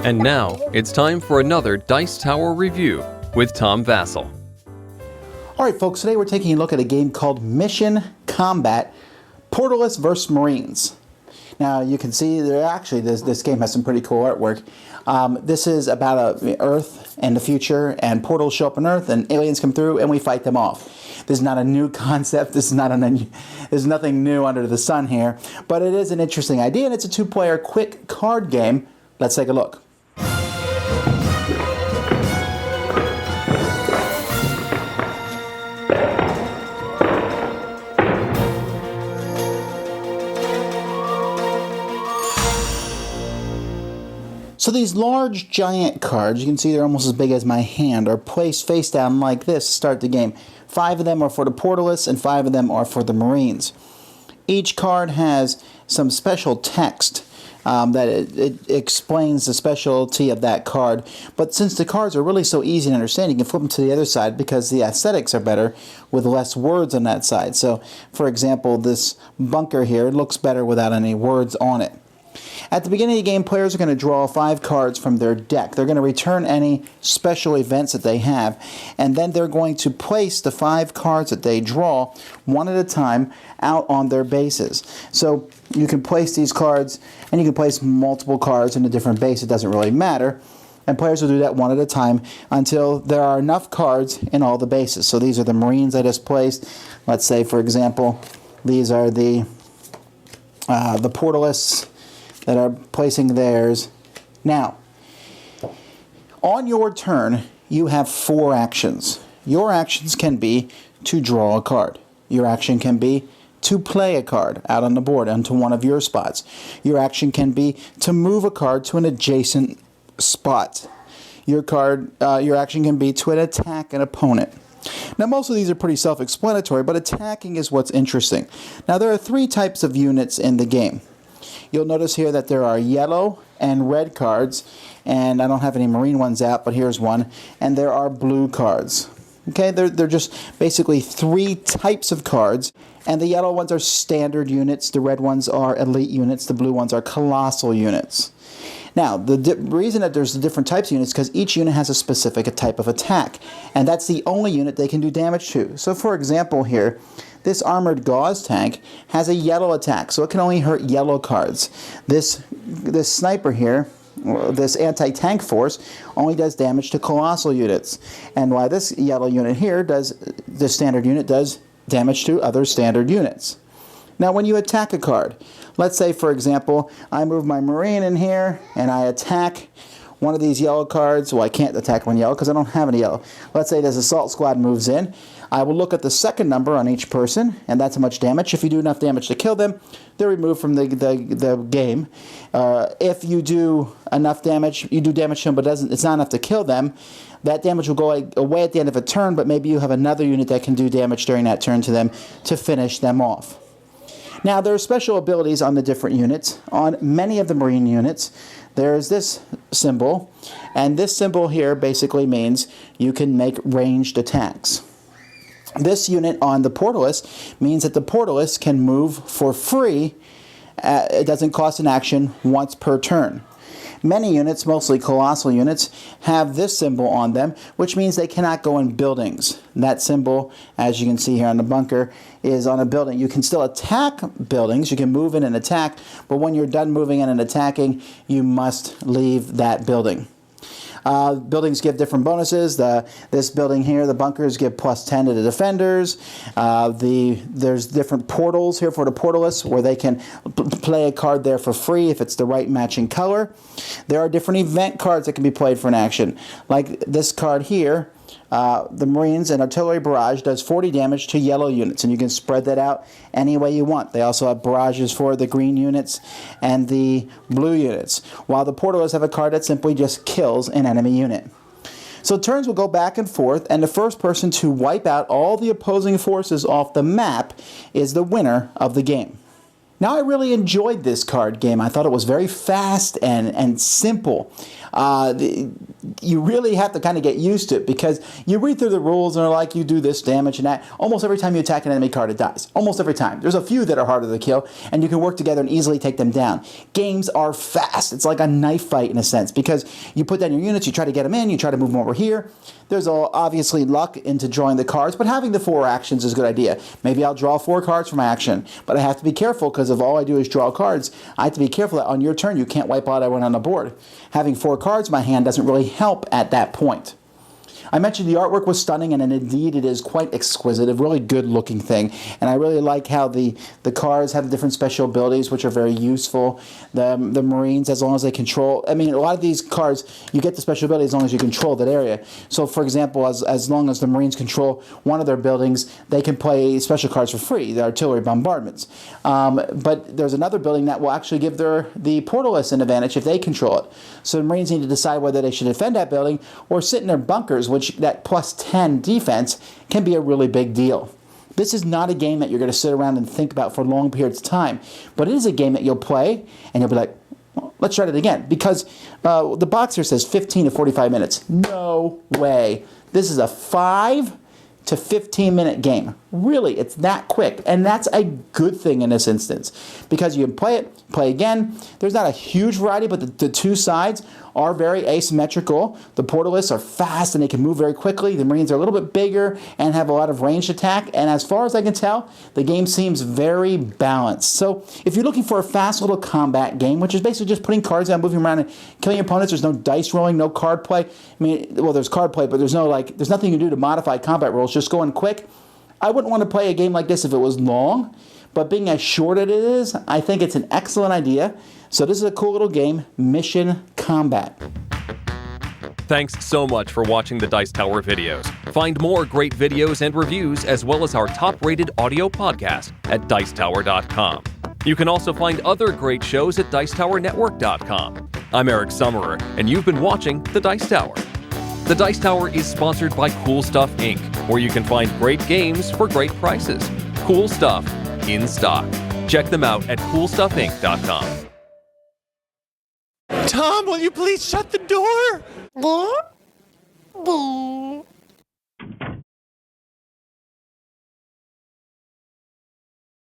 And now, it's time for another Dice Tower review with Tom Vasel. Alright folks, today we're taking a look at a game called Mission Combat Portalists vs. Marines. Now you can see this game has some pretty cool artwork. This is about Earth and the future, and portals show up on Earth and aliens come through and we fight them off. This is not a new concept, there's nothing new under the sun here, but it is an interesting idea and it's a two-player quick card game. Let's take a look. So these large giant cards, you can see they're almost as big as my hand, are placed face down like this to start the game. 5 of them are for the Portalists and 5 of them are for the Marines. Each card has some special text that it explains the specialty of that card. But since the cards are really so easy to understand, you can flip them to the other side because the aesthetics are better with less words on that side. So, for example, this bunker here looks better without any words on it. At the beginning of the game, players are going to draw 5 cards from their deck. They're going to return any special events that they have, and then they're going to place the 5 cards that they draw one at a time out on their bases. So you can place these cards, and you can place multiple cards in a different base. It doesn't really matter. And players will do that one at a time until there are enough cards in all the bases. So these are the Marines I just placed. Let's say, for example, these are the Portalists that are placing theirs. Now, on your turn, you have 4 actions. Your actions can be to draw a card. Your action can be to play a card out on the board onto one of your spots. Your action can be to move a card to an adjacent spot. Your action can be to attack an opponent. Now, most of these are pretty self-explanatory, but attacking is what's interesting. Now, there are 3 types of units in the game. You'll notice here that there are yellow and red cards, and I don't have any Marine ones out, but here's one, and there are blue cards. Okay, they're just basically 3 types of cards, and the yellow ones are standard units, the red ones are elite units, the blue ones are colossal units. Now, the reason that there's the different types of units is because each unit has a specific type of attack, and that's the only unit they can do damage to. So, for example here, this armored gauze tank has a yellow attack, so it can only hurt yellow cards. This sniper here, this anti-tank force, only does damage to colossal units. And why this yellow unit here the standard unit does damage to other standard units. Now, when you attack a card, let's say, for example, I move my Marine in here and I attack one of these yellow cards. Well, I can't attack one yellow because I don't have any yellow. Let's say this assault squad moves in. I will look at the second number on each person, and that's how much damage. If you do enough damage to kill them, they're removed from the game. If you do enough damage, you do damage to them, but it's not enough to kill them, that damage will go away at the end of a turn, but maybe you have another unit that can do damage during that turn to them to finish them off. Now, there are special abilities on the different units. On many of the Marine units, there's this symbol, and this symbol here basically means you can make ranged attacks. This unit on the Portalist means that the Portalist can move for free. It doesn't cost an action once per turn. Many units, mostly colossal units, have this symbol on them, which means they cannot go in buildings. That symbol, as you can see here on the bunker, is on a building. You can still attack buildings, you can move in and attack, but when you're done moving in and attacking, you must leave that building. Buildings give different bonuses. This building here, the bunkers, give +10 to the defenders. There's different portals here for the Portalists where they can play a card there for free if it's the right matching color. There are different event cards that can be played for an action. Like this card here, the Marines and Artillery Barrage does 40 damage to yellow units, and you can spread that out any way you want. They also have barrages for the green units and the blue units, while the Portalists have a card that simply just kills an enemy unit. So turns will go back and forth, and the first person to wipe out all the opposing forces off the map is the winner of the game. Now, I really enjoyed this card game. I thought it was very fast and simple. You really have to kind of get used to it because you read through the rules and they're like, you do this damage and that. Almost every time you attack an enemy card, it dies. Almost every time. There's a few that are harder to kill, and you can work together and easily take them down. Games are fast. It's like a knife fight in a sense because you put down your units, you try to get them in, you try to move them over here. There's obviously luck into drawing the cards, but having the 4 actions is a good idea. Maybe I'll draw 4 cards for my action, but I have to be careful because if all I do is draw cards, I have to be careful that on your turn you can't wipe out everyone on the board. Having 4 cards in my hand doesn't really help at that point. I mentioned the artwork was stunning, and indeed it is quite exquisite, a really good looking thing. And I really like how the cards have different special abilities, which are very useful. The Marines, as long as they control, I mean, a lot of these cards, you get the special ability as long as you control that area. So, for example, as long as the Marines control one of their buildings, they can play special cards for free, the artillery bombardments. But there's another building that will actually give the portalists an advantage if they control it. So the Marines need to decide whether they should defend that building or sit in their bunkers, which that plus 10 defense can be a really big deal. This is not a game that you're going to sit around and think about for long periods of time, but it is a game that you'll play and you'll be like, well, let's try it again, because the box here says 15 to 45 minutes. No way. This is a 5 to 15-minute game. Really, it's that quick, and that's a good thing in this instance because you can play again. There's not a huge variety, but the 2 sides are very asymmetrical. The portalists are fast and they can move very quickly. The Marines are a little bit bigger and have a lot of ranged attack, and as far as I can tell, the game seems very balanced. So if you're looking for a fast little combat game, which is basically just putting cards down, moving around and killing your opponents, there's no dice rolling, no card play. I mean, well, there's card play, but there's nothing you can do to modify combat rules, just going quick. I wouldn't want to play a game like this if it was long, but being as short as it is, I think it's an excellent idea. So this is a cool little game, Mission Combat. Thanks so much for watching the Dice Tower videos. Find more great videos and reviews as well as our top-rated audio podcast at Dicetower.com. You can also find other great shows at Dicetowernetwork.com. I'm Eric Summerer, and you've been watching The Dice Tower. The Dice Tower is sponsored by Cool Stuff Inc., where you can find great games for great prices. Cool stuff in stock. Check them out at CoolStuffInc.com. Tom, will you please shut the door? Yeah.